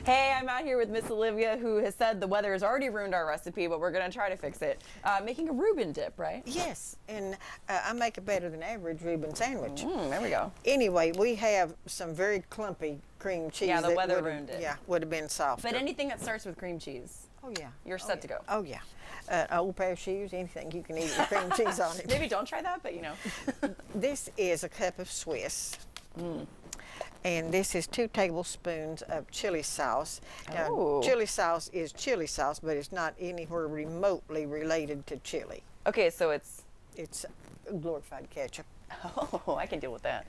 Hey, I'm out here with Miss Olivia, who has said the weather has already ruined our recipe, but we're going to try to fix it. Making a Reuben dip, right? Yes, and I make a better than average Reuben sandwich. There we go. Anyway, we have some very clumpy cream cheese. Yeah, the weather ruined it. Yeah, would have been softer. But anything that starts with cream cheese. Oh yeah. You're set to go. Oh yeah. An old pair of shoes, anything you can eat with cream cheese on it. Maybe don't try that, but you know. This is a cup of Swiss. And this is 2 tablespoons of chili sauce. Now, chili sauce is chili sauce, but it's not anywhere remotely related to chili. Okay, so it's glorified ketchup. Oh, I can deal with that.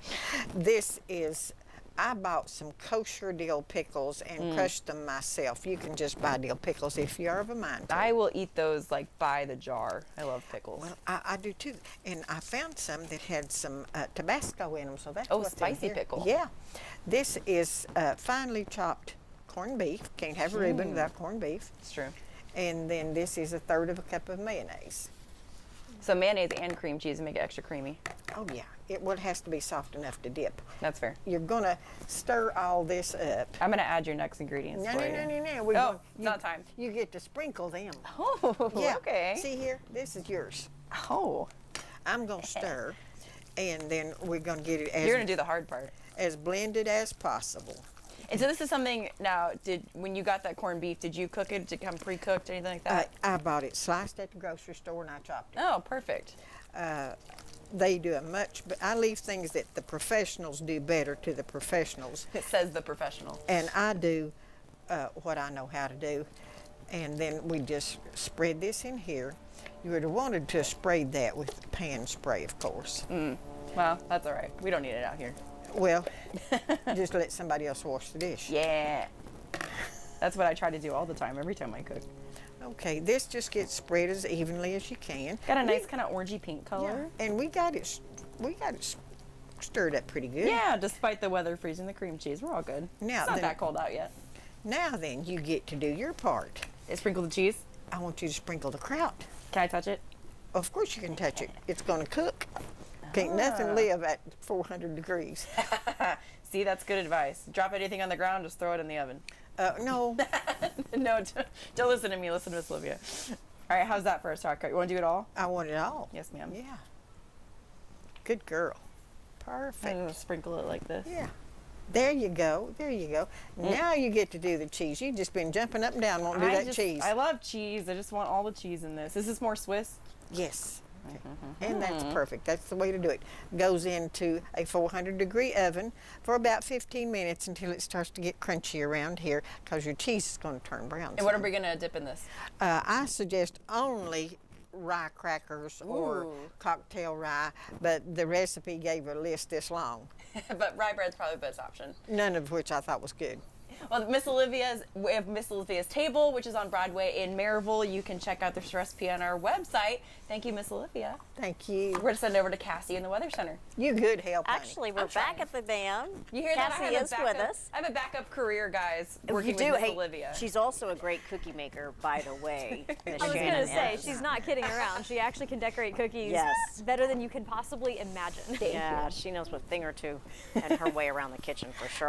This is, I bought some kosher dill pickles and crushed them myself. You can just buy dill pickles if you're of a mind to. I will eat those like by the jar. I love pickles. Well, I do too. And I found some that had some Tabasco in them, so that's Oh, what's in spicy here. pickle. Yeah. This is finely chopped corned beef. Can't have a Reuben without corned beef. It's true. And then this is 1/3 of a cup of mayonnaise. So mayonnaise and cream cheese to make it extra creamy. Oh yeah, it has to be soft enough to dip. That's fair. You're gonna stir all this up. I'm going to add your next ingredients No, for no, you. no, no, no. Oh, not time. You get to sprinkle them. Oh, Yeah. okay. See here, this is yours. Oh. I'm gonna stir, and then we're gonna get it You're going to do the hard part. as blended as possible. And so this is something now, when you got that corned beef, did you cook it? Did it come pre-cooked, anything like that? I bought it sliced at the grocery store and I chopped it. Oh, perfect. They do but I leave things that the professionals do better to the professionals. It says the professional. And I do what I know how to do. And then we just spread this in here. You would have wanted to have sprayed that with pan spray, of course. Well, that's all right. We don't need it out here. Well, just let somebody else wash the dish. Yeah. That's what I try to do all the time, every time I cook. Okay, this just gets spread as evenly as you can. Got a nice kind of orangey pink color. Yeah, and we got it stirred up pretty good. Yeah, despite the weather freezing the cream cheese, we're all good. Now it's not then- that cold out yet. Now then, you get to do your part. Sprinkle the cheese. I want you to sprinkle the kraut. Can I touch it? Of course you can touch it. It's going to cook. Can't nothing live at 400 degrees. See, that's good advice. Drop anything on the ground, just throw it in the oven. No. No, don't listen to me. Listen to Miss Olivia. All right, how's that for a sour cut? You want to do it all? I want it all. Yes, ma'am. Yeah. Good girl. Perfect. I'm gonna sprinkle it like this. Yeah. There you go. There you go. Now you get to do the cheese. You've just been jumping up and down wanting to do that cheese. I love cheese. I just want all the cheese in this. Is this more Swiss? Yes. And that's perfect. That's the way to do it. Goes into a 400-degree oven for about 15 minutes until it starts to get crunchy around here because your cheese is going to turn brown. And what are we going to dip in this? I suggest only rye crackers or cocktail rye, but the recipe gave a list this long. But rye bread's probably the best option. None of which I thought was good. Well, we have Miss Olivia's Table, which is on Broadway in Maryville. You can check out this recipe on our website. Thank you, Miss Olivia. Thank you. We're going to send it over to Cassie in the Weather Center. You good help, honey. Actually, we're back at the dam. You hear that? Cassie is with us. I have a backup career, guys, working You do. with Miss Hey, Olivia. she's also a great cookie maker, by the way. I was going to say, she's not kidding around. She actually can decorate cookies better than you can possibly imagine. Yeah, she knows a thing or two and her way around the kitchen for sure.